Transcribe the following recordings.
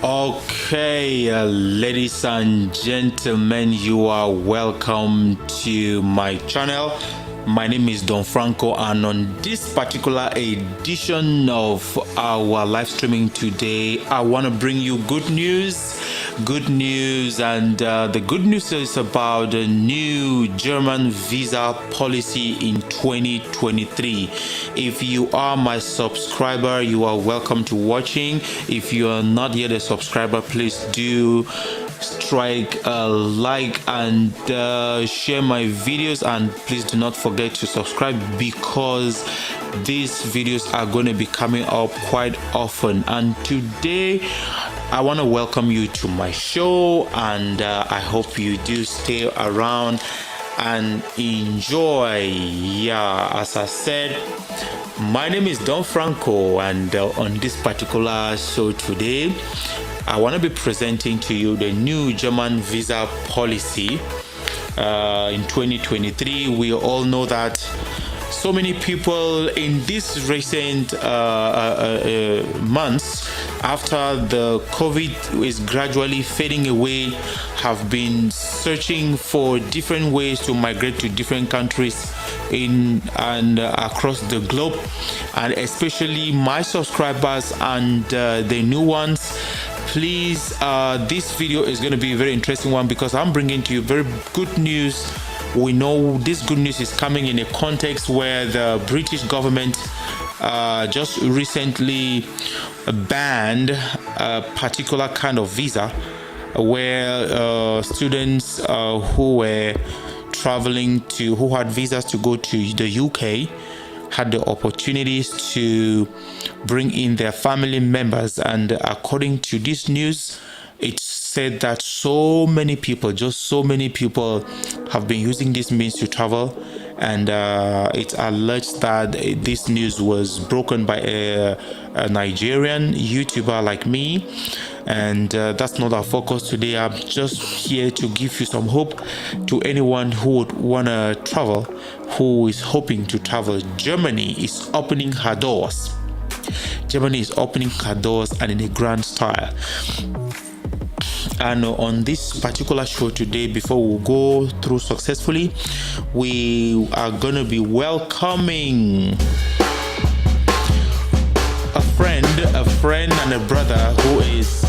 Okay, ladies and gentlemen, you are welcome to my channel. My name is Don Franco, and on this particular edition of our live streaming today, I want to bring you good news. And the good news is about the new German visa policy in 2023. If you are my subscriber, you are welcome to watching. If you are not yet a subscriber, please do strike a like and share my videos, and please do not forget to subscribe because these videos are going to be coming up quite often. And today I want to welcome you to my show, and I hope you do stay around and enjoy. Yeah, as I said, my name is Don Franco, and on this particular show today, I want to be presenting to you the new German visa policy in 2023. We all know that so many people in these recent months, after the COVID is gradually fading away, have been searching for different ways to migrate to different countries in and across the globe. And especially my subscribers and the new ones, please, this video is going to be a very interesting one because I'm bringing to you very good news. We know this good news is coming in a context where the British government just recently banned a particular kind of visa where students who were traveling who had visas to go to the UK had the opportunities to bring in their family members. And according to this news, it said that so many people have been using this means to travel, and it's alleged that this news was broken by a Nigerian YouTuber like me. And that's not our focus today. I'm just here to give you some hope to anyone who would want to travel, who is hoping to travel. Germany is opening her doors. Germany is opening her doors, and in a grand style. And on this particular show today, before we go through successfully, we are going to be welcoming a friend and a brother who is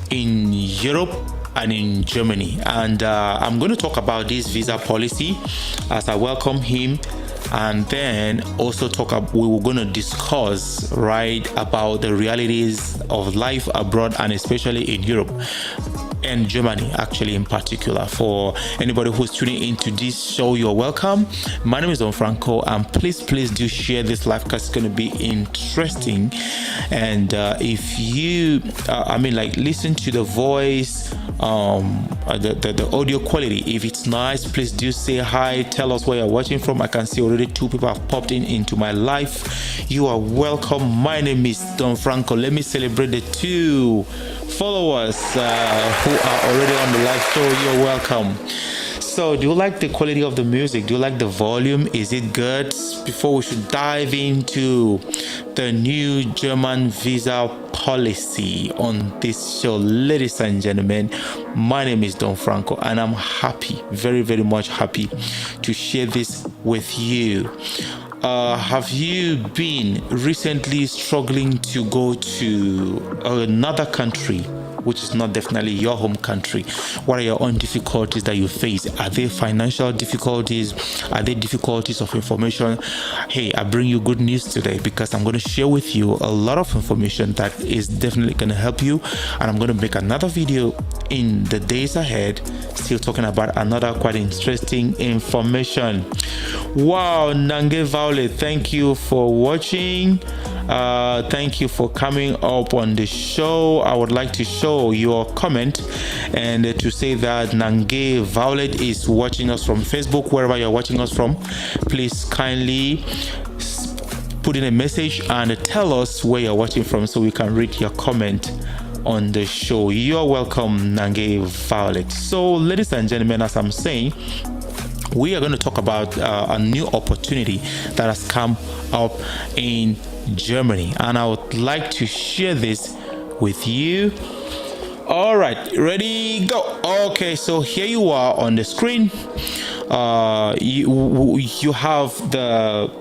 in Europe and in Germany. And I'm going to talk about this visa policy as I welcome him. And then also we were going to discuss about the realities of life abroad, and especially in Europe and Germany, actually, in particular. For anybody who's tuning into this show, you're welcome. My name is Don Franco, and please do share this live because it's going to be interesting. And if you listen to the voice, the audio quality, if it's nice, please do say hi, tell us where you're watching from. I can see already 2 people have popped into my live. You are welcome. My name is Don Franco. Let me celebrate the 2 followers who are already on the live show. You're welcome. So, do you like the quality of the music? Do you like the volume? Is it good? Before we should dive into the new German visa policy on this show, ladies and gentlemen, my name is Don Franco, and I'm happy, very, very much happy to share this with you. Have you been recently struggling to go to another country which is not definitely your home country? What are your own difficulties that you face? Are they financial difficulties? Are they difficulties of information? Hey, I bring you good news today because I'm going to share with you a lot of information that is definitely going to help you. And I'm going to make another video in the days ahead, still talking about another quite interesting information. Wow, Nange Violet, thank you for watching. Thank you for coming up on the show. I would like to show your comment and to say that Nange Violet is watching us from Facebook. Wherever you're watching us from, please kindly put in a message and tell us where you're watching from so we can read your comment on the show. You're welcome, Nange Violet. So, ladies and gentlemen, as I'm saying, we are going to talk about a new opportunity that has come up in Germany, and I would like to share this with you. All right, ready, go. Okay, so here you are on the screen. You have the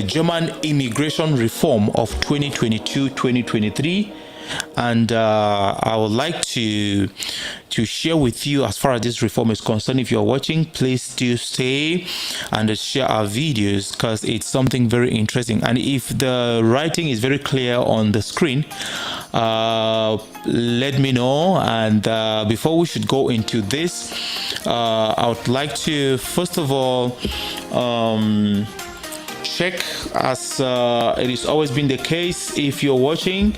German immigration reform of 2022-2023, and I would like to share with you as far as this reform is concerned. If you're watching, please do stay and share our videos because it's something very interesting. And if the writing is very clear on the screen, let me know. And before we should go into this, I would like to first of all check, as it has always been the case. If you're watching,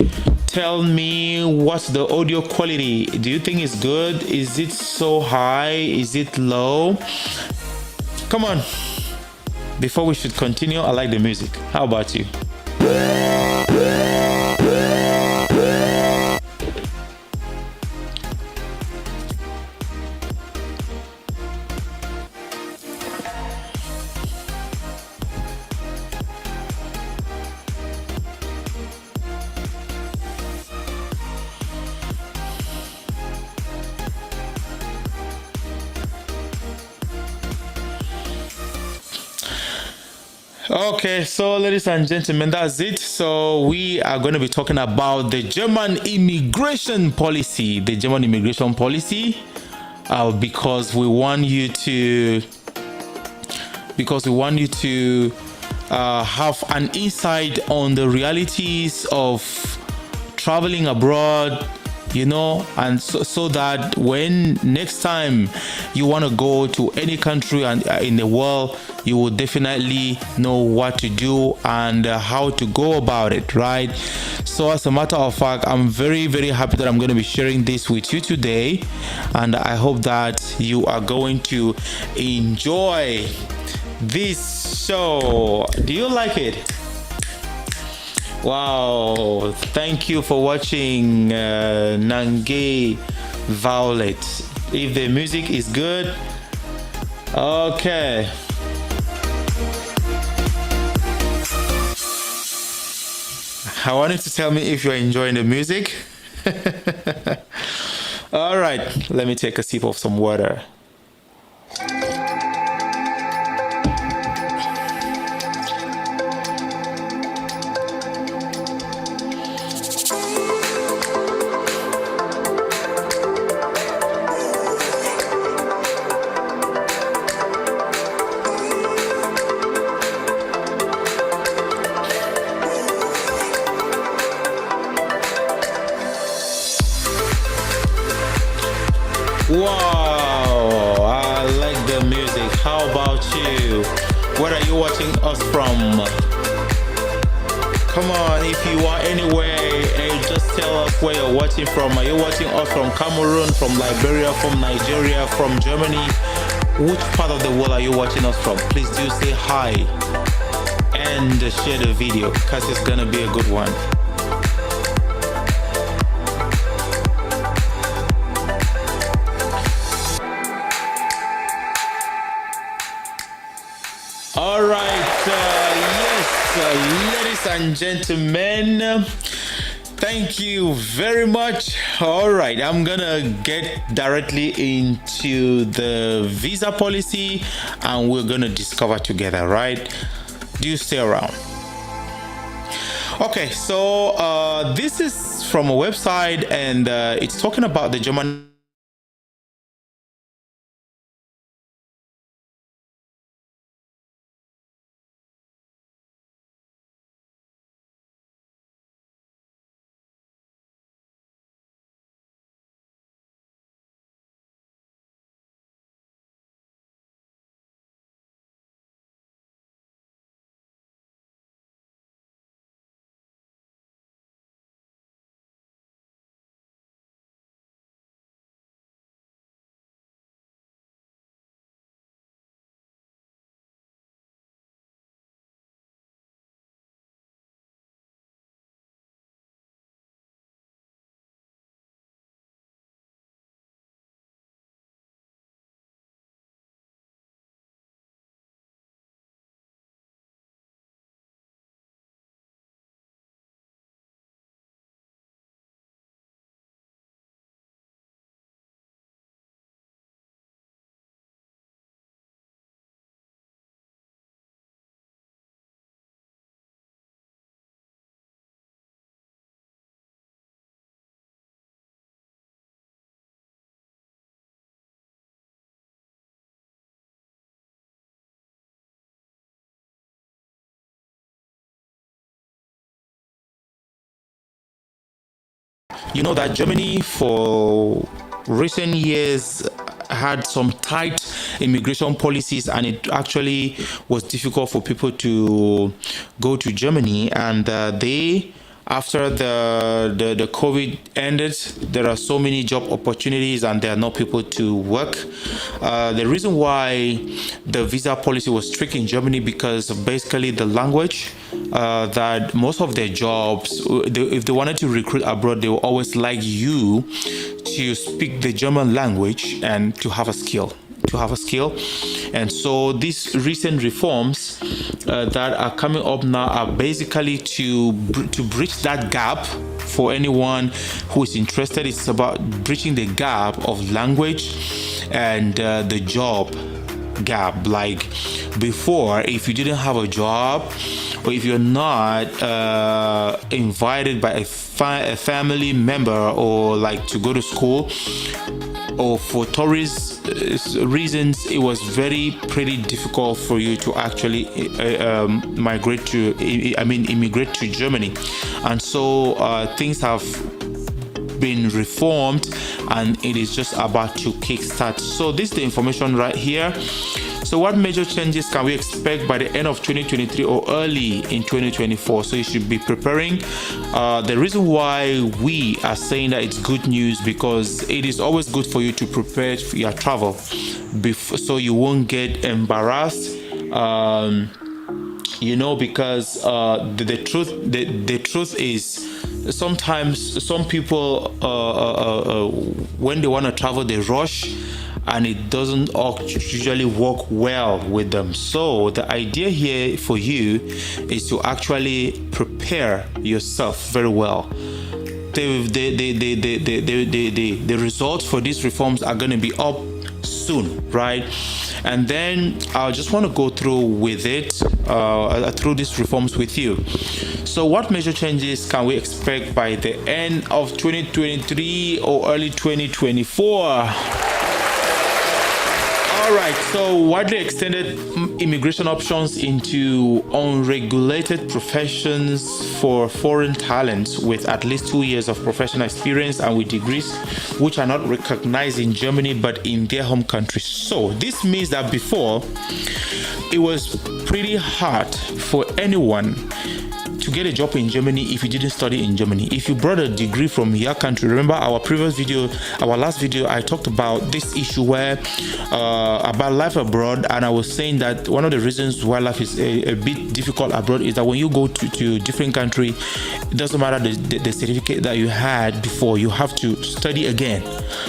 tell me what's the audio quality. Do you think it's good? Is it so high? Is it low? Come on, before we should continue, I like the music. How about you? Okay, so ladies and gentlemen, that's it. So we are going to be talking about the German immigration policy, because we want you to have an insight on the realities of traveling abroad, and so that when next time you want to go to any country and in the world, you will definitely know what to do and how to go about it, right? So as a matter of fact, I'm very, very happy that I'm going to be sharing this with you today, and I hope that you are going to enjoy this show. Do you like it? Wow, thank you for watching, Nange Violet. If the music is good, okay. I want you to tell me if you're enjoying the music. All right, let me take a sip of some water. Wow, I like the music. How about you? Where are you watching us from? Come on, if you are anywhere, just tell us where you're watching from. Are you watching us from Cameroon, from Liberia, from Nigeria, from Germany? Which part of the world are you watching us from? Please do say hi and share the video because it's gonna be a good one. All right, yes, ladies and gentlemen, thank you very much. All right, I'm gonna get directly into the visa policy and we're gonna discover together, right? Do stay around. Okay, so this is from a website and it's talking about the German You know that Germany for recent years had some tight immigration policies, and it actually was difficult for people to go to Germany. And after the COVID ended, there are so many job opportunities and there are no people to work. The reason why the visa policy was strict in Germany, because of basically the language, that most of their jobs, if they wanted to recruit abroad, they will always like you to speak the German language and to have a skill. And so these recent reforms that are coming up now are basically to bridge that gap for anyone who is interested. It's about bridging the gap of language and the job gap. Like before, if you didn't have a job, or if you're not invited by a family member, or like to go to school, or for tourist reasons, it was pretty difficult for you to actually immigrate to Germany. And so things have been reformed, and it is just about to kickstart. So this is the information right here. So what major changes can we expect by the end of 2023 or early in 2024? So you should be preparing. The reason why we are saying that it's good news, because it is always good for you to prepare for your travel so you won't get embarrassed. Because the truth is, sometimes some people when they want to travel, they rush, and it doesn't usually work well with them. So the idea here for you is to actually prepare yourself very well. The results for these reforms are going to be up soon, right? And then I just want to go through these reforms with you. So what major changes can we expect by the end of 2023 or early 2024? All right, so widely extended immigration options into unregulated professions for foreign talents with at least 2 years of professional experience and with degrees which are not recognized in Germany but in their home country. So this means that before, it was pretty hard for anyone to get a job in Germany if you didn't study in Germany. If you brought a degree from your country, remember our last video, I talked about this issue about life abroad, and I was saying that one of the reasons why life is a bit difficult abroad is that when you go to different country, it doesn't matter the certificate that you had before, you have to study again.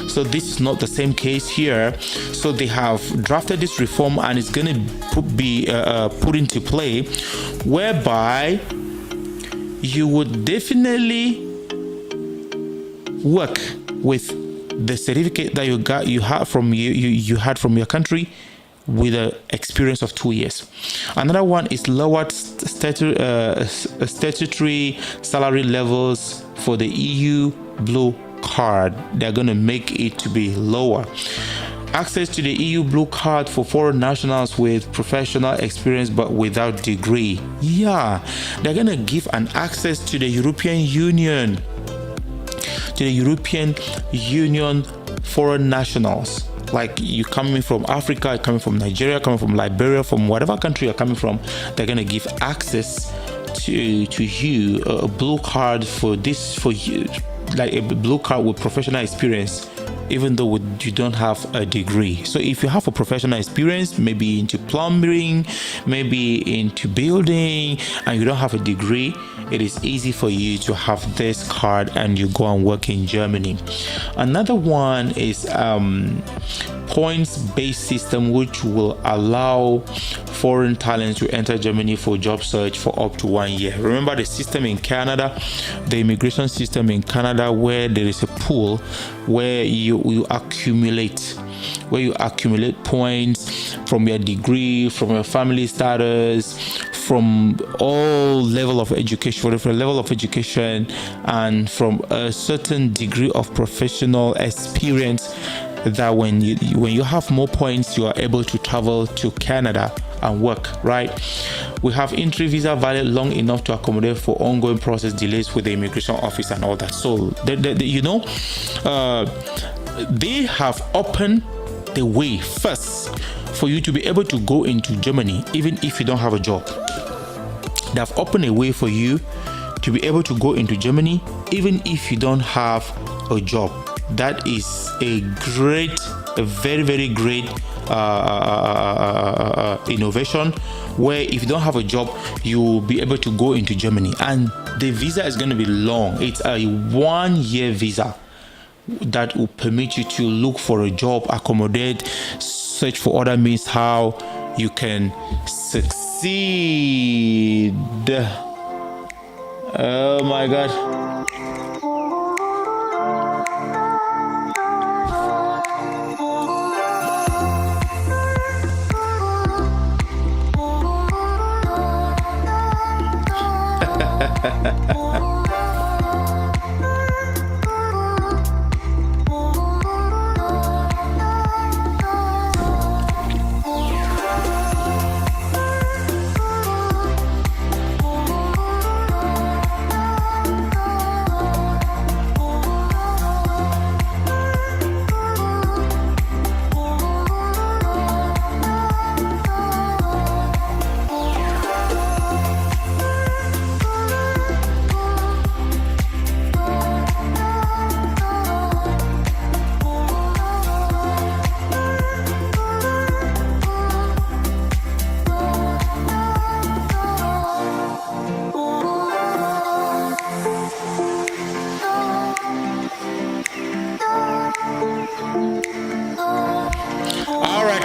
So this is not the same case here. So they have drafted this reform, and it's going to be put into play, whereby you would definitely work with the certificate that you had from your country with an experience of 2 years. Another one is lowered statutory salary levels for the EU Blue Card. They're going to make it to be lower. Access to the EU Blue Card for foreign nationals with professional experience but without degree. Yeah, they're going to give an access to the European Union. Foreign nationals. Like you coming from Africa, coming from Nigeria, coming from Liberia, from whatever country you're coming from, they're going to give access to you a blue card for you, like a blue card with professional experience, even though you don't have a degree. So if you have a professional experience, maybe into plumbing, maybe into building, and you don't have a degree, it is easy for you to have this card and you go and work in Germany. Another one is points-based system, which will allow foreign talents to enter Germany for job search for up to 1 year. Remember the system in Canada, the immigration system in Canada, where there is a pool where you accumulate points from your degree, from your family status, from all level of education, and from a certain degree of professional experience, that when you have more points, you are able to travel to Canada and work, right? We have entry visa valid long enough to accommodate for ongoing process delays with the immigration office and all that. So they have opened the way first for you to be able to go into Germany even if you don't have a job. They have opened a way for you to be able to go into Germany even if you don't have a job. That is a very, very great innovation, where if you don't have a job, you will be able to go into Germany. And the visa is going to be long. It's a 1-year visa that will permit you to look for a job, accommodate, search for other means how you can succeed. Oh my God.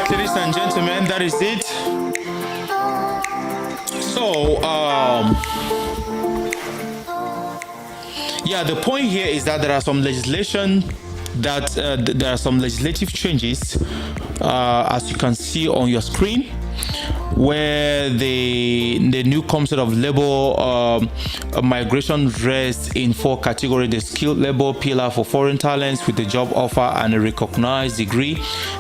Ladies and gentlemen, that is it. So, the point here is that there are some legislation there are some legislative changes, as you can see on your screen, where the new concept of labor migration rests in 4 categories: the skilled labor pillar for foreign talents with a job offer and a recognized degree,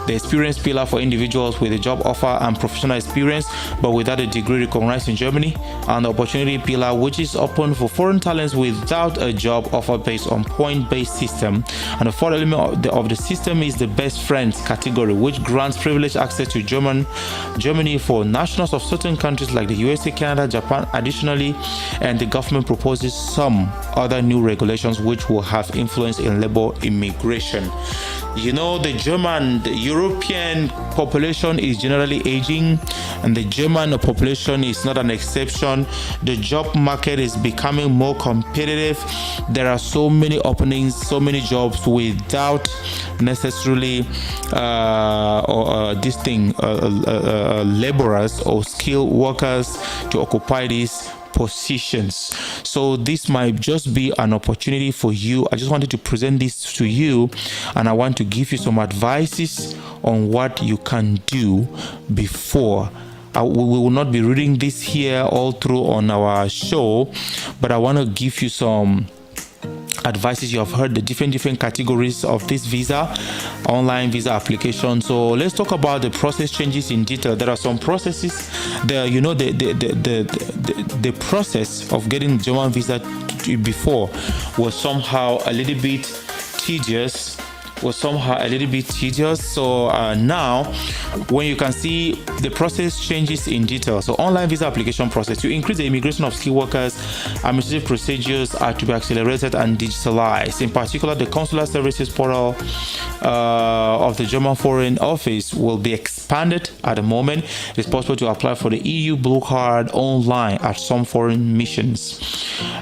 the experience pillar for individuals with a job offer and professional experience but without a degree recognized in Germany, and the opportunity pillar, which is open for foreign talents without a job offer based on point-based system. And the fourth element of the system is the best friends category, which grants privileged access to Germany for nationals of certain countries like the USA, Canada, Japan. Additionally, and the government proposes some other new regulations which will have influence in labor immigration. You know, the European population is generally aging, and the German population is not an exception. The job market is becoming more competitive. There are so many openings, so many jobs without necessarily laborers or skilled workers to occupy these positions. So this might just be an opportunity for you. I just wanted to present this to you, and I want to give you some advices on what you can do before. We will not be reading this here all through on our show, but I want to give you some advices. You have heard the different categories of this visa, online visa application. So let's talk about the process changes in detail. There are some processes. The process of getting German visa before was somehow a little bit tedious. So now, when you can see the process changes in detail. So online visa application process: to increase the immigration of skilled workers, administrative procedures are to be accelerated and digitalized. In particular, the consular services portal of the German Foreign Office will be expanded. At the moment, it is possible to apply for the EU Blue Card online at some foreign missions,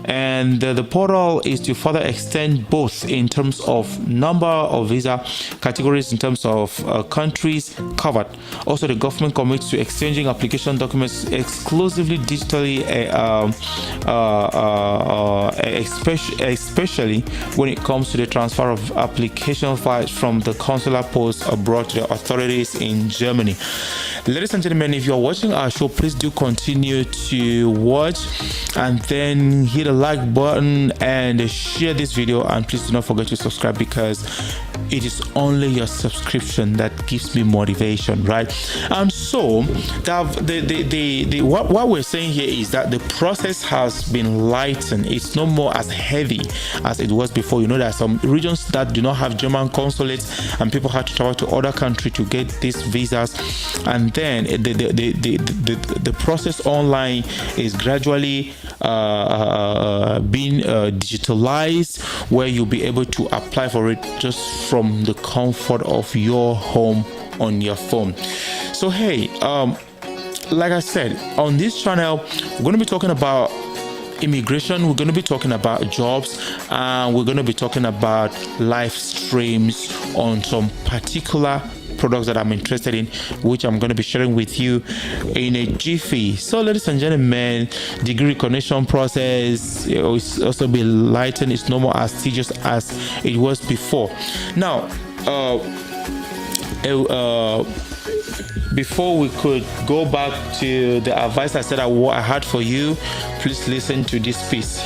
and the portal is to further extend both in terms of number of visa categories, in terms of countries covered. Also, the government commits to exchanging application documents exclusively digitally especially when it comes to the transfer of application files from the consular post abroad to the authorities in Germany. Ladies and gentlemen, if you're watching our show, please do continue to watch and then hit the like button and share this video, and please do not forget to subscribe, because it is only your subscription that gives me motivation, right? And so what we're saying here is that the process has been lightened. It's no more as heavy as it was before. You know, there are some regions that do not have German consulates, and people have to travel to other countries to get these visas, and then the process online is gradually being digitalized, where you'll be able to apply for it just from the comfort of your home on your phone. So hey, like I said, on this channel we're going to be talking about immigration, we're going to be talking about jobs, and we're going to be talking about live streams on some particular products that I'm interested in, which I'm going to be sharing with you in a jiffy. So ladies and gentlemen, degree recognition process is also be lightened. It's no more as tedious as it was before. Now before we could go back to the advice I said I had for you, please listen to this piece.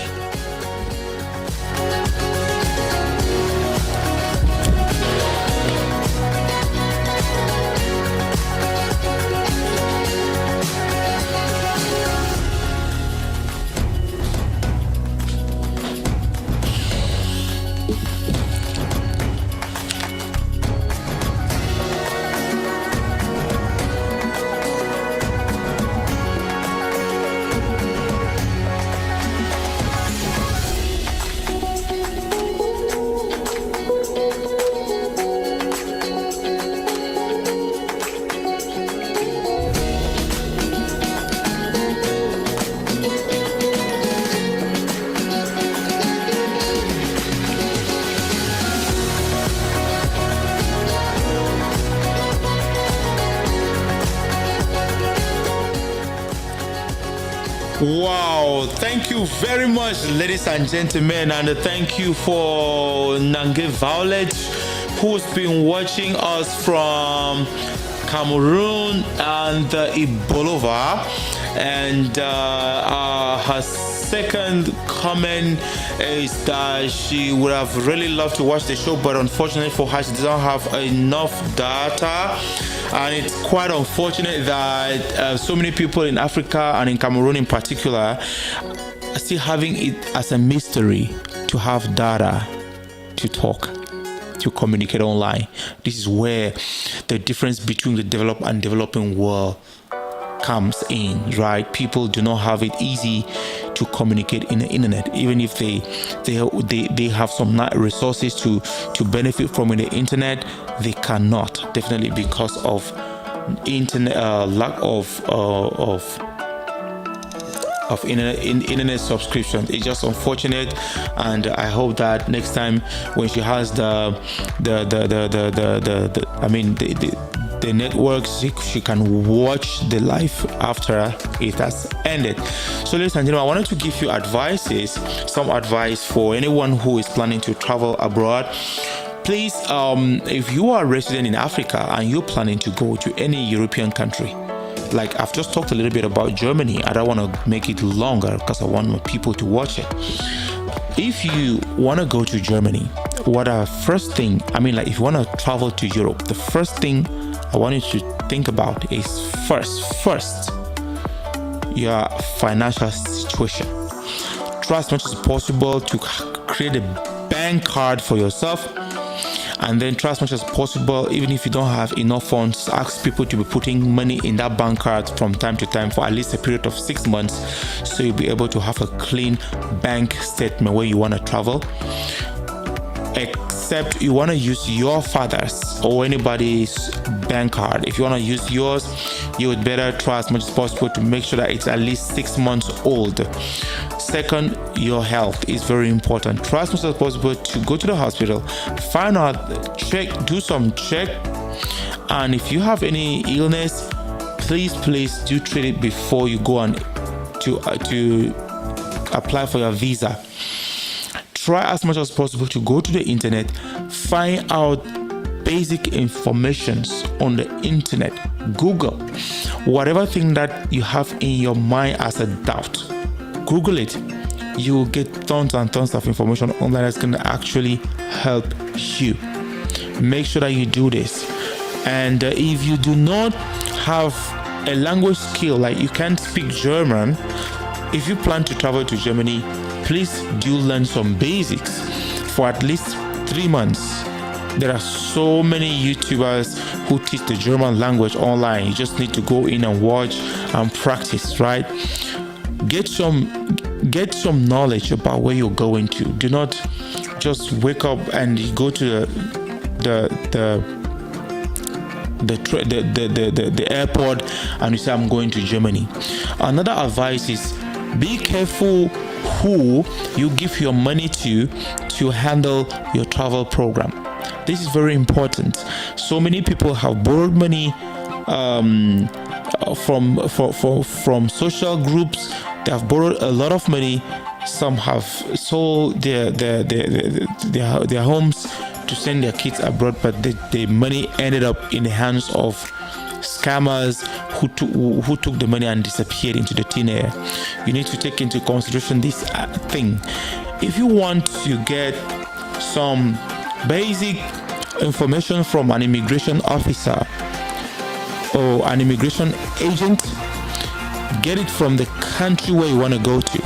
Wow, thank you very much, ladies and gentlemen, and thank you for Nange Violet, who's been watching us from Cameroon and Ibolova. And her second comment is that she would have really loved to watch the show, but unfortunately for her, she doesn't have enough data. And it's quite unfortunate that so many people in Africa and in Cameroon in particular are still having it as a mystery to have data to talk, to communicate online. This is where the difference between the developed and developing world comes in, right? People do not have it easy to communicate in the internet, even if they have some resources to benefit from in the internet. They cannot, definitely because of internet lack of internet subscription. It's just unfortunate, and I hope that next time when she has the networks, she can watch the live after it has ended. So ladies and gentlemen, I wanted to give you some advice for anyone who is planning to travel abroad. Please, if you are a resident in Africa and you're planning to go to any European country, like I've just talked a little bit about Germany, I don't want to make it longer because I want more people to watch it. If you want to go to Germany, if you want to travel to Europe, the first thing I want you to think about is first your financial situation. Try as much as possible to create a bank card for yourself, and then try as much as possible, even if you don't have enough funds, ask people to be putting money in that bank card from time to time for at least a period of 6 months, so you'll be able to have a clean bank statement where you want to travel. Except you want to use your father's or anybody's bank card. If you want to use yours, you would better try as much as possible to make sure that it's at least 6 months old. Second, your health is very important. Try as much as possible to go to the hospital, find out, do some check, and if you have any illness, please do treat it before you go on to apply for your visa, try as much as possible to go to the internet, find out basic informations on the internet. Google whatever thing that you have in your mind as a doubt. Google it. You will get tons and tons of information online that's going to actually help you. Make sure that you do this. And if you do not have a language skill, like you can't speak German, if you plan to travel to Germany, please do learn some basics for at least 3 months. There are so many YouTubers who teach the German language online. You just need to go in and watch and practice, right? Get some knowledge about where you're going to. Do not just wake up and go to the airport and you say, I'm going to Germany. Another advice is be careful who you give your money to handle your travel program. This is very important. So many people have borrowed money from social groups. They have borrowed a lot of money. Some have sold their homes to send their kids abroad, but the money ended up in the hands of scammers who took the money and disappeared into the thin air. You need to take into consideration this thing. If you want to get some basic information from an immigration officer or an immigration agent, get it from the country where you want to go to.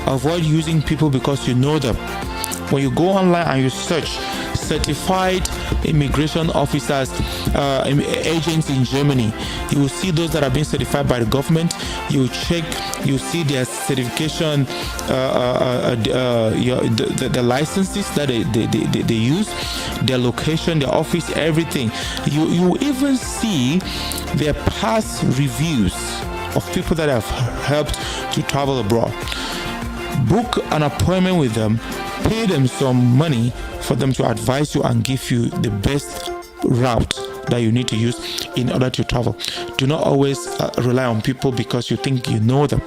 Avoid using people because you know them. When you go online and you search certified immigration officers, agents in Germany, you will see those that have been certified by the government. You will check, you will see their certification, the licenses that they use, their location, their office, everything. You will even see their past reviews of people that have helped to travel abroad. Book an appointment with them, pay them some money for them to advise you and give you the best route that you need to use in order to travel. Do not always rely on people because you think you know them.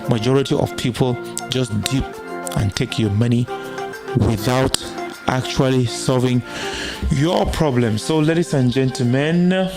Majority of people just dip and take your money without actually solving your problem. So, ladies and gentlemen,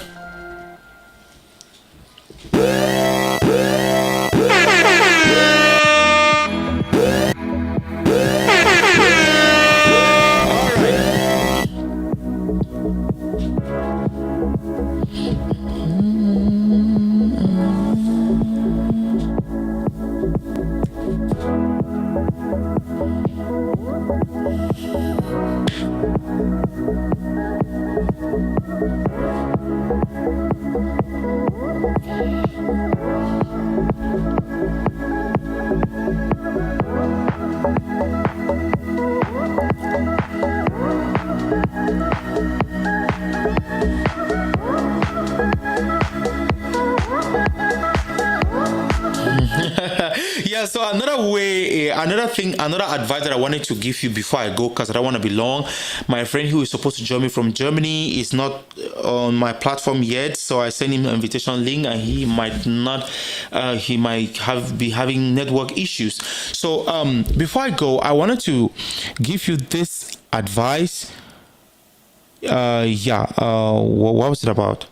yeah, so another advice that I wanted to give you before I go, because I don't want to be long. My friend who is supposed to join me from Germany is not on my platform yet, so I sent him an invitation link and he might not, be having network issues. So before I go, I wanted to give you this advice. What was it about?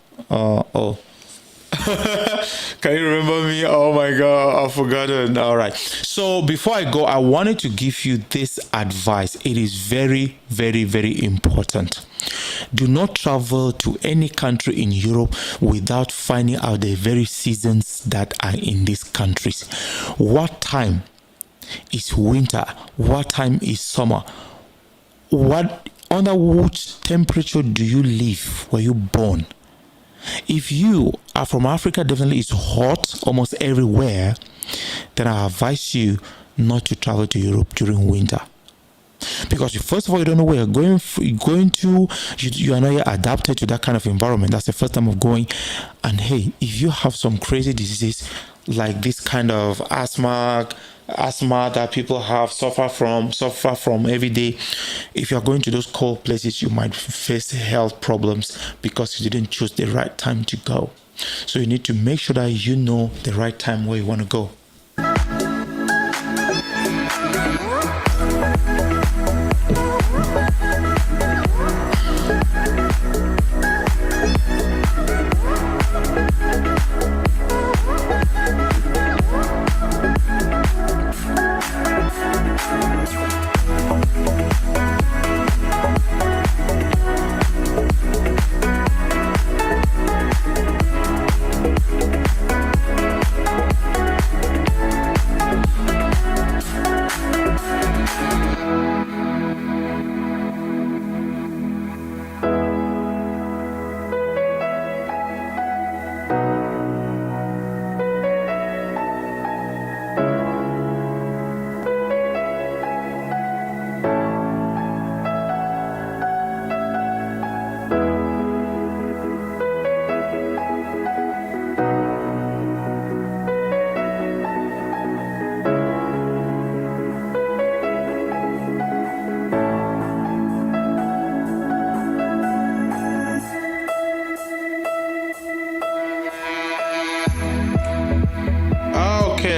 Can you remember me? Oh my god, I've forgotten. All right, so before I go, I wanted to give you this advice. It is very, very, very important. Do not travel to any country in Europe without finding out the very seasons that are in these countries. What time is winter? What time is summer? Under which temperature do you live? Were you born? If you are from Africa, definitely it's hot almost everywhere, then I advise you not to travel to Europe during winter. Because first of all, you don't know where you're going to. You are not yet adapted to that kind of environment. That's the first time of going. And hey, if you have some crazy diseases like this kind of asthma that people suffer from every day, if you're going to those cold places, you might face health problems because you didn't choose the right time to go. So you need to make sure that you know the right time where you want to go.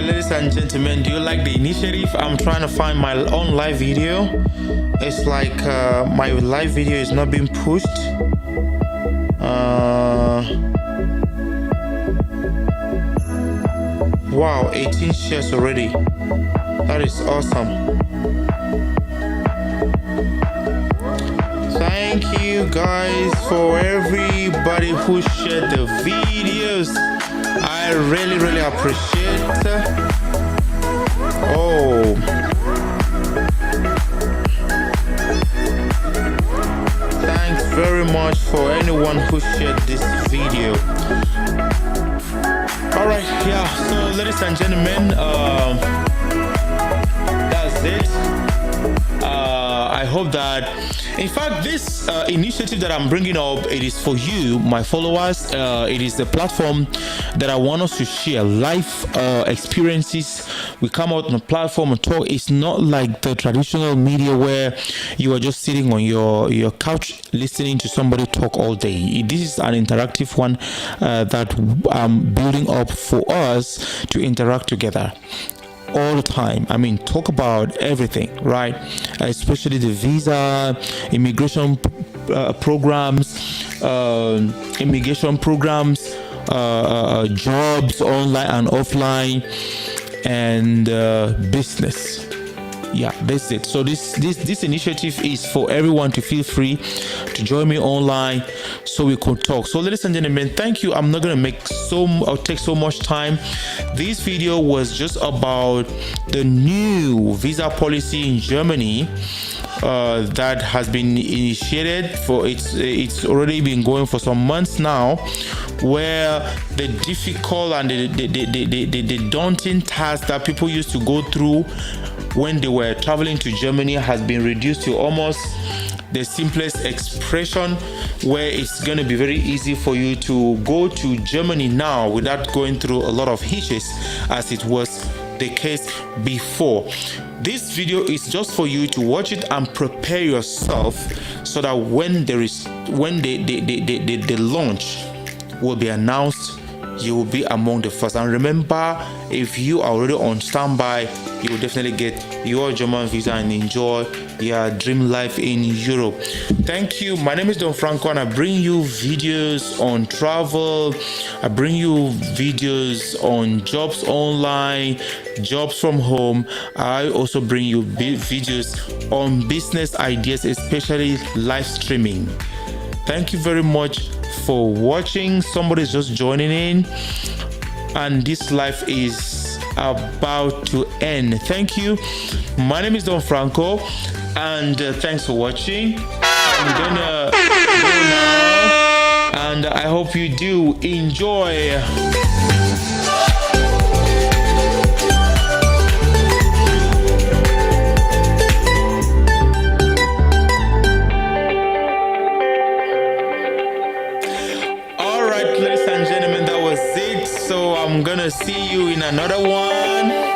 ladies and gentlemen, do you like the initiative? I'm trying to find my own live video. It's like my live video is not being pushed. Wow, 18 shares already. That is awesome. Thank you guys for everybody who shared the videos. I really appreciate. Oh, thanks very much for anyone who shared this video. All right, yeah, so ladies and gentlemen, that's it. I hope that, in fact, this initiative that I'm bringing up, it is for you, my followers. It is the platform that I want us to share life experiences. We come out on a platform and talk. It's not like the traditional media where you are just sitting on your couch listening to somebody talk all day. This is an interactive one that I'm building up for us to interact together all the time. I mean, talk about everything, right? Especially the visa, immigration programs, jobs online and offline, and business. Yeah, that's it. So this initiative is for everyone to feel free to join me online so we could talk. So ladies and gentlemen, thank you. I'm not going to take so much time. This video was just about the new visa policy in Germany that has been initiated. It's already been going for some months now, where the difficult and the daunting task that people used to go through when they were traveling to Germany has been reduced to almost the simplest expression, where it's going to be very easy for you to go to Germany now without going through a lot of hitches as it was the case before. This video is just for you to watch it and prepare yourself so that when the launch will be announced, you will be among the first. And remember, if you are already on standby, you will definitely get your German visa and enjoy your dream life in Europe. Thank you. My name is Don Franco, and I bring you videos on travel. I bring you videos on jobs online, jobs from home. I also bring you videos on business ideas, especially live streaming. Thank you very much for watching. Somebody's just joining in, and this life is about to end. Thank you. My name is Don Franco, and thanks for watching. I'm gonna go now, and I hope you do enjoy. Ladies and gentlemen, that was it. So I'm gonna see you in another one.